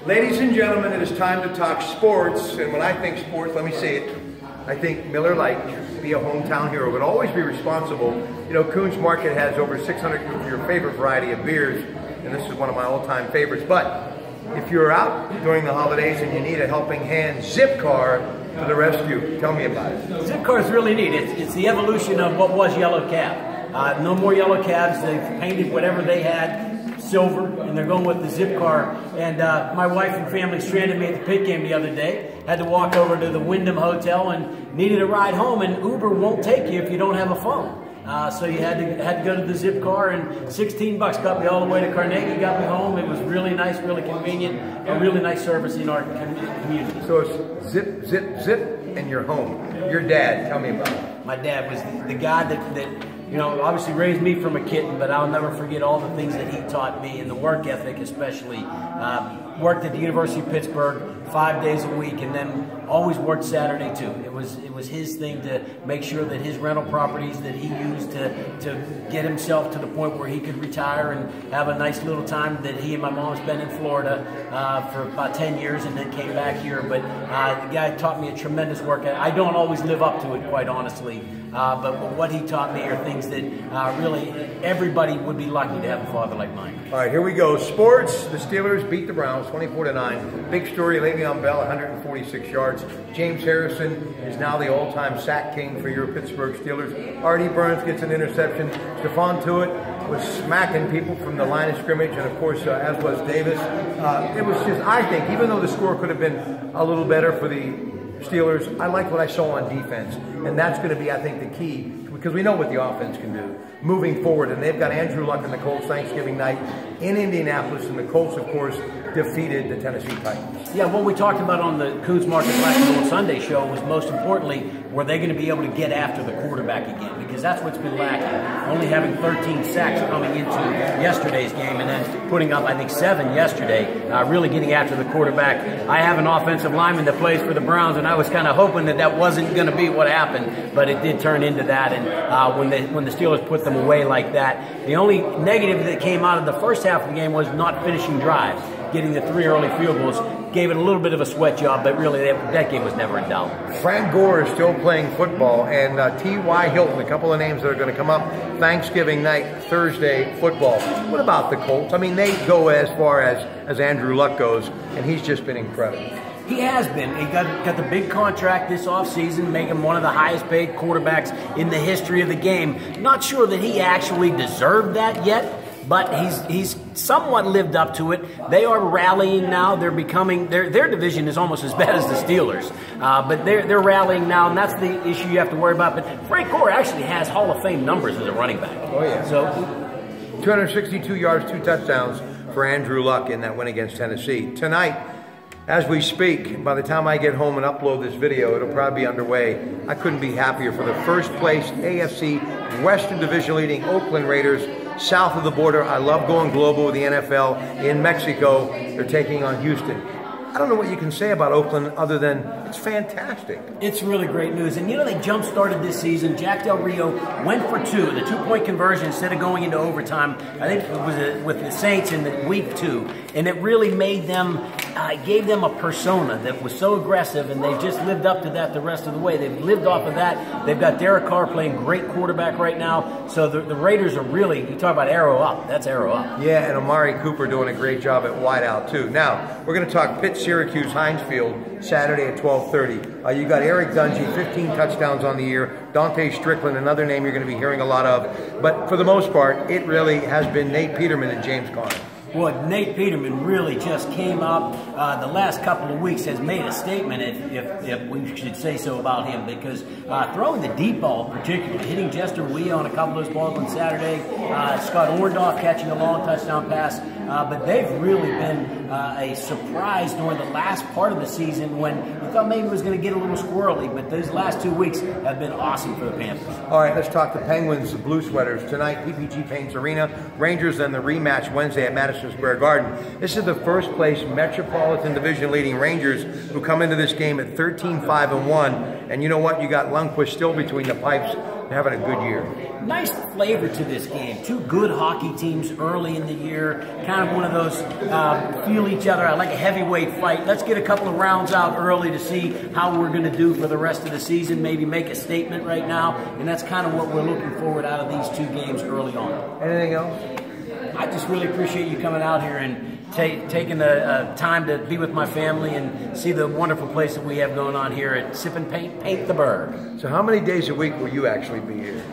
Ladies and gentlemen, it is time to talk sports, and when I think sports, let me say it, I think Miller Lite should be a hometown hero, but always be responsible. You know, Coons Market has over 600 of your favorite variety of beers, and this is one of my all-time favorites. But if you're out during the holidays and you need a helping hand, Zipcar to the rescue. Tell me about it. Zipcar is really neat. It's the evolution of what was Yellow Cab. No more Yellow Cabs. They've painted whatever they had silver, and they're going with the Zipcar. And my wife and family stranded me at the pit game the other day. Had to walk over to the Wyndham Hotel and needed a ride home, and Uber won't take you if you don't have a phone. So you had to go to the Zipcar, and 16 bucks got me all the way to Carnegie, got me home. It was really nice, really convenient, a really nice service in our community. So it's zip, zip, zip, and you're home. Your dad, tell me about it. My dad was the guy that you know, obviously raised me from a kitten, but I'll never forget all the things that he taught me, and the work ethic especially. Worked at the University of Pittsburgh 5 days a week, and then always worked Saturday too. It was his thing to make sure that his rental properties that he used to get himself to the point where he could retire and have a nice little time that he and my mom spent in Florida for about 10 years, and then came back here. But the guy taught me a tremendous work ethic. I don't always live up to it, quite honestly, but what he taught me are things that really everybody would be lucky to have a father like mine. All right, here we go. Sports. The Steelers beat the Browns 24-9. Big story, Le'Veon Bell, 146 yards. James Harrison is now the all-time sack king for your Pittsburgh Steelers. Artie Burns gets an interception. Stephon Tuitt was smacking people from the line of scrimmage, and of course, as was Davis. It was just, I think, even though the score could have been a little better for the Steelers, I like what I saw on defense, and that's going to be, I think, the key, because we know what the offense can do moving forward. And they've got Andrew Luck and the Colts Thanksgiving night in Indianapolis, and the Colts, of course, defeated the Tennessee Titans. Yeah, what we talked about on the Coons Market Black Sunday show was, most importantly, were they going to be able to get after the quarterback again? Because that's what's been lacking. Only having 13 sacks coming into yesterday's game, and then putting up, I think, 7 yesterday, really getting after the quarterback. I have an offensive lineman that plays for the Browns, and I was kind of hoping that that wasn't going to be what happened, but it did turn into that. And when the Steelers put them away like that, the only negative that came out of the first half of the game was not finishing drives. Getting the 3 early field goals gave it a little bit of a sweat job, but really that game was never in doubt. Frank Gore is still playing football, and T.Y. Hilton, a couple of names that are going to come up Thanksgiving night, Thursday football. What about the Colts? I mean, they go as far as Andrew Luck goes, and he's just been incredible. He has been. He got the big contract this offseason, making him one of the highest paid quarterbacks in the history of the game. Not sure that he actually deserved that yet, but he's somewhat lived up to it. They are rallying now. They're becoming, their division is almost as bad as the Steelers, but they're rallying now, and that's the issue you have to worry about. But Frank Gore actually has Hall of Fame numbers as a running back. Oh yeah. So 262 yards, 2 touchdowns for Andrew Luck in that win against Tennessee. Tonight, as we speak, by the time I get home and upload this video, it'll probably be underway. I couldn't be happier for the first place AFC Western Division leading Oakland Raiders, south of the border. I love going global with the NFL in Mexico. They're taking on Houston. I don't know what you can say about Oakland other than it's fantastic. It's really great news. And you know, they jump-started this season. Jack Del Rio went for 2, the 2-point conversion instead of going into overtime. I think it was with the Saints in the week 2. And it really made them, gave them a persona that was so aggressive, and they've just lived up to that the rest of the way. They've lived off of that. They've got Derek Carr playing great quarterback right now. So the Raiders are really, you talk about arrow up, that's arrow up. Yeah, and Amari Cooper doing a great job at wideout too. Now, we're going to talk Pitt Syracuse Heinz Field Saturday at 12:30. You got Eric Dungy, 15 touchdowns on the year. Dante Strickland, another name you're going to be hearing a lot of. But for the most part, it really has been Nate Peterman and James Conner. Well, Nate Peterman really just came up the last couple of weeks, has made a statement, if we should say so, about him, because throwing the deep ball particularly, hitting Jester Wee on a couple of those balls on Saturday, Scott Orndorff catching a long touchdown pass, but they've really been a surprise during the last part of the season when you thought maybe it was going to get a little squirrely, but those last 2 weeks have been awesome for the Panthers. All right, let's talk the Penguins, the Blue Sweaters. Tonight, PPG Paints Arena, Rangers, and the rematch Wednesday at Madison Square Garden. This is the first place Metropolitan Division leading Rangers who come into this game at 13-5-1. And you know what? You got Lundqvist still between the pipes. having a good year. Nice flavor to this game. Two good hockey teams early in the year. Kind of one of those feel each other out, like a heavyweight fight. Let's get a couple of rounds out early to see how we're going to do for the rest of the season. Maybe make a statement right now. And that's kind of what we're looking forward out of these two games early on. Anything else? I just really appreciate you coming out here and taking the time to be with my family and see the wonderful place that we have going on here at Sip and Paint the Berg. So how many days a week will you actually be here?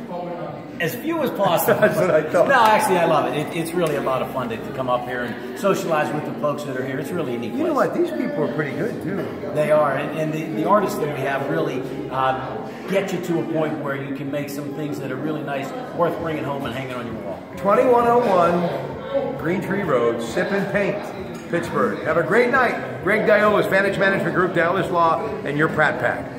As few as possible. That's what I thought. No, actually, I love it. It's really a lot of fun to come up here and socialize with the folks that are here. It's really a neat place. You know what? These people are pretty good, too. They are. And the artists that we have really get you to a point where you can make some things that are really nice, worth bringing home and hanging on your wall. 2101 Green Tree Road, Sip and Paint, Pittsburgh. Have a great night. Greg Diolas, Vantage Management Group, Dallas Law, and your Pratte Pack.